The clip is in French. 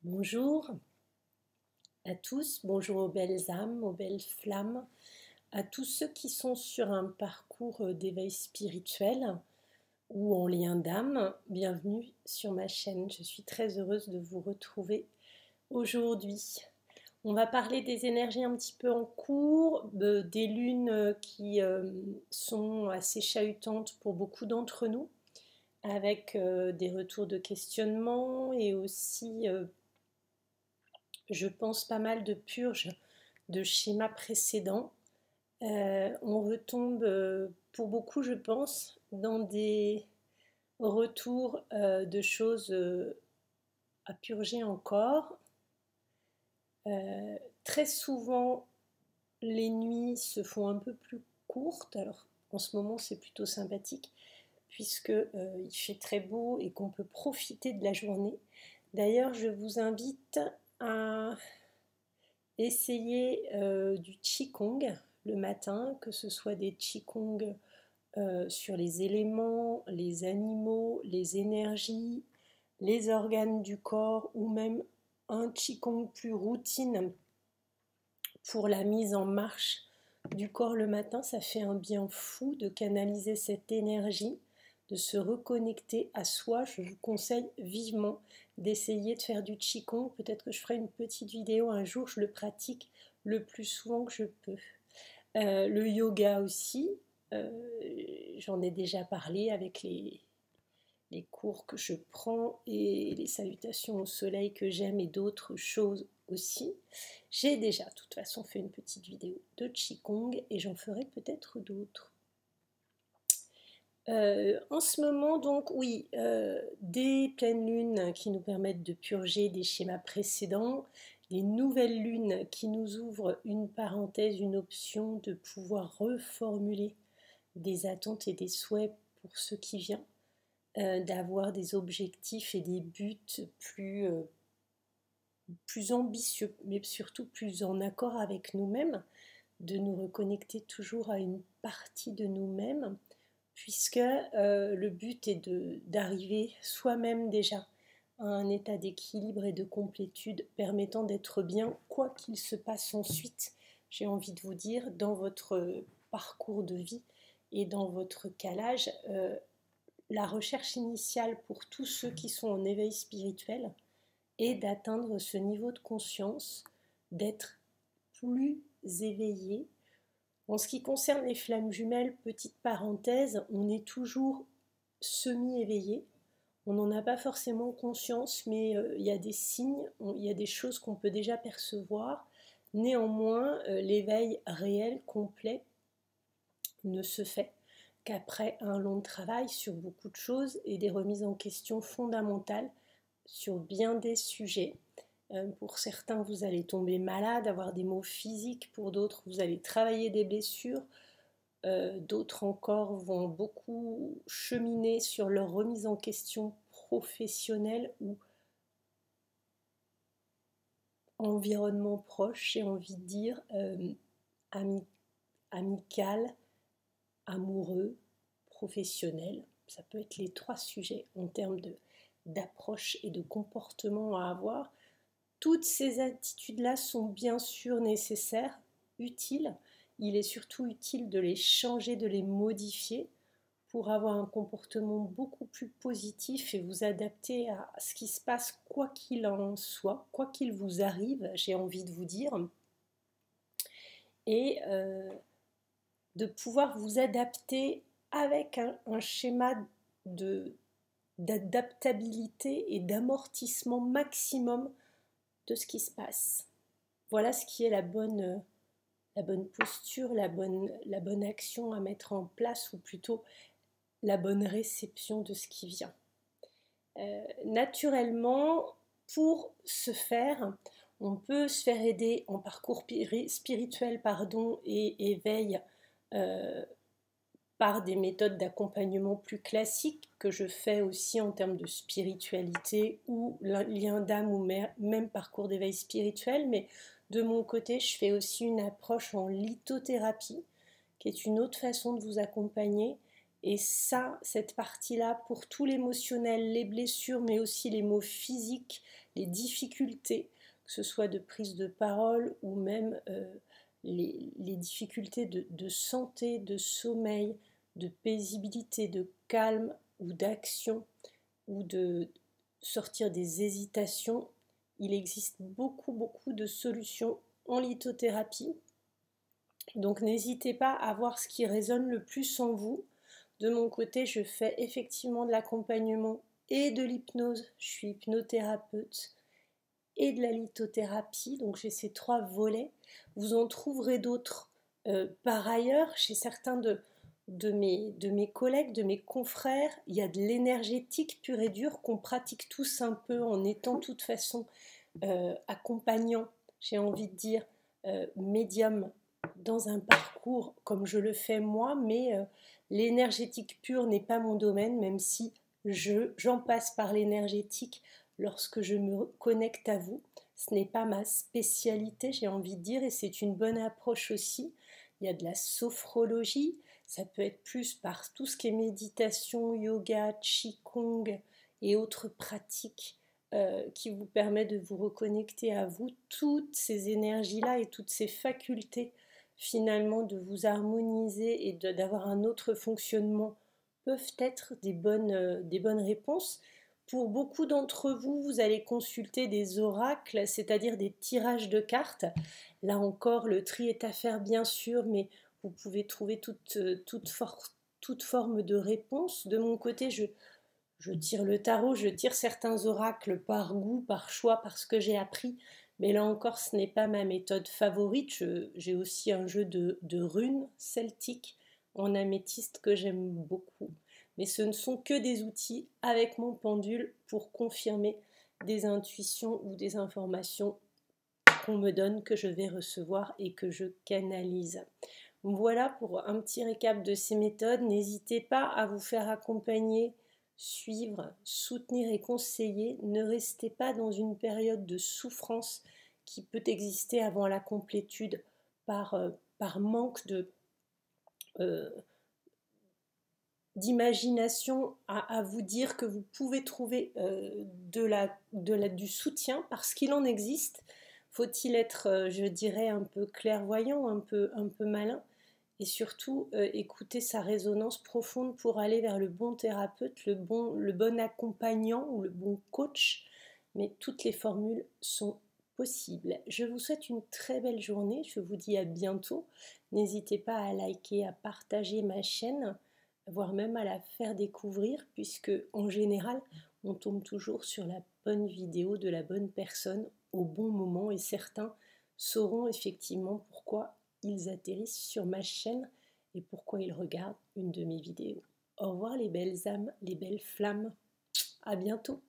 Bonjour à tous, bonjour aux belles âmes, aux belles flammes, à tous ceux qui sont sur un parcours d'éveil spirituel ou en lien d'âme. Bienvenue sur ma chaîne, je suis très heureuse de vous retrouver aujourd'hui. On va parler des énergies un petit peu en cours, des lunes qui sont assez chahutantes pour beaucoup d'entre nous, avec des retours de questionnement et aussi je pense pas mal de purges de schémas précédents. On retombe pour beaucoup, je pense, dans des retours de choses à purger encore. Très souvent, les nuits se font un peu plus courtes. Alors, en ce moment, c'est plutôt sympathique puisque il fait très beau et qu'on peut profiter de la journée. D'ailleurs, je vous invite à essayer du Qigong le matin, que ce soit des Qigong sur les éléments, les animaux, les énergies, les organes du corps, ou même un Qigong plus routine pour la mise en marche du corps le matin. Ça fait un bien fou de canaliser cette énergie, de se reconnecter à soi. Je vous conseille vivement d'essayer de faire du Qigong. Peut-être que je ferai une petite vidéo un jour, je le pratique le plus souvent que je peux. Le yoga aussi, j'en ai déjà parlé avec les cours que je prends et les salutations au soleil que j'aime et d'autres choses aussi. J'ai déjà de toute façon fait une petite vidéo de Qigong et j'en ferai peut-être d'autres. En ce moment donc oui, des pleines lunes qui nous permettent de purger des schémas précédents, des nouvelles lunes qui nous ouvrent une parenthèse, une option de pouvoir reformuler des attentes et des souhaits pour ce qui vient, d'avoir des objectifs et des buts plus ambitieux, mais surtout plus en accord avec nous-mêmes, de nous reconnecter toujours à une partie de nous-mêmes, puisque le but est d'arriver soi-même déjà à un état d'équilibre et de complétude permettant d'être bien quoi qu'il se passe ensuite, j'ai envie de vous dire, dans votre parcours de vie et dans votre calage. La recherche initiale pour tous ceux qui sont en éveil spirituel est d'atteindre ce niveau de conscience, d'être plus éveillé. En ce qui concerne les flammes jumelles, petite parenthèse, on est toujours semi-éveillé. On n'en a pas forcément conscience, mais il y a des signes, il y a des choses qu'on peut déjà percevoir. Néanmoins, l'éveil réel, complet, ne se fait qu'après un long travail sur beaucoup de choses et des remises en question fondamentales sur bien des sujets. Pour certains, vous allez tomber malade, avoir des maux physiques. Pour d'autres, vous allez travailler des blessures. D'autres encore vont beaucoup cheminer sur leur remise en question professionnelle ou environnement proche, j'ai envie de dire, amical, amoureux, professionnel. Ça peut être les trois sujets en termes d'approche et de comportement à avoir. Toutes ces attitudes-là sont bien sûr nécessaires, utiles. Il est surtout utile de les changer, de les modifier pour avoir un comportement beaucoup plus positif et vous adapter à ce qui se passe quoi qu'il en soit, quoi qu'il vous arrive, j'ai envie de vous dire. Et de pouvoir vous adapter avec un schéma d'adaptabilité et d'amortissement maximum de ce qui se passe. Voilà ce qui est la bonne posture, la bonne action à mettre en place, ou plutôt la bonne réception de ce qui vient. Naturellement, pour ce faire, on peut se faire aider en parcours spirituel et éveil par des méthodes d'accompagnement plus classiques que je fais aussi en termes de spiritualité ou lien d'âme ou même parcours d'éveil spirituel. Mais de mon côté, je fais aussi une approche en lithothérapie qui est une autre façon de vous accompagner Et ça, cette partie-là, pour tout l'émotionnel, les blessures, mais aussi les maux physiques, les difficultés, que ce soit de prise de parole ou même les difficultés de santé, de sommeil, de paisibilité, de calme ou d'action, ou de sortir des hésitations, il existe beaucoup de solutions en lithothérapie. Donc n'hésitez pas à voir ce qui résonne le plus en vous. De mon côté, je fais effectivement de l'accompagnement et de l'hypnose. Je suis hypnothérapeute et de la lithothérapie. Donc j'ai ces 3 volets. Vous en trouverez d'autres par ailleurs chez certains de mes collègues, de mes confrères. Il y a de l'énergétique pure et dure qu'on pratique tous un peu en étant de toute façon accompagnant, j'ai envie de dire, médium dans un parcours comme je le fais moi, mais l'énergétique pure n'est pas mon domaine, même si j'en passe par l'énergétique lorsque je me connecte à vous. Ce n'est pas ma spécialité, j'ai envie de dire, et c'est une bonne approche aussi. Il y a de la sophrologie, ça peut être plus par tout ce qui est méditation, yoga, qigong et autres pratiques qui vous permet de vous reconnecter à vous. Toutes ces énergies-là et toutes ces facultés finalement de vous harmoniser et d'avoir un autre fonctionnement peuvent être des bonnes réponses. Pour beaucoup d'entre vous, vous allez consulter des oracles, c'est-à-dire des tirages de cartes. Là encore, le tri est à faire bien sûr, mais vous pouvez trouver toute forme de réponse. De mon côté, je tire le tarot, je tire certains oracles par goût, par choix, parce que j'ai appris. Mais là encore, ce n'est pas ma méthode favorite. J'ai aussi un jeu de runes celtiques en améthyste que j'aime beaucoup. Mais ce ne sont que des outils avec mon pendule pour confirmer des intuitions ou des informations qu'on me donne, que je vais recevoir et que je canalise. Voilà pour un petit récap de ces méthodes. N'hésitez pas à vous faire accompagner, suivre, soutenir et conseiller. Ne restez pas dans une période de souffrance qui peut exister avant la complétude par manque euh, d'imagination à vous dire que vous pouvez trouver du soutien parce qu'il en existe. Faut-il être, je dirais, un peu clairvoyant, un peu malin et surtout écouter sa résonance profonde pour aller vers le bon thérapeute, le bon accompagnant ou le bon coach. Mais toutes les formules sont possibles. Je vous souhaite une très belle journée. Je vous dis à bientôt. N'hésitez pas à liker, à partager ma chaîne, voire même à la faire découvrir, puisque en général, on tombe toujours sur la bonne vidéo de la bonne personne au bon moment et certains sauront effectivement pourquoi ils atterrissent sur ma chaîne et pourquoi ils regardent une de mes vidéos. Au revoir les belles âmes, les belles flammes. À bientôt.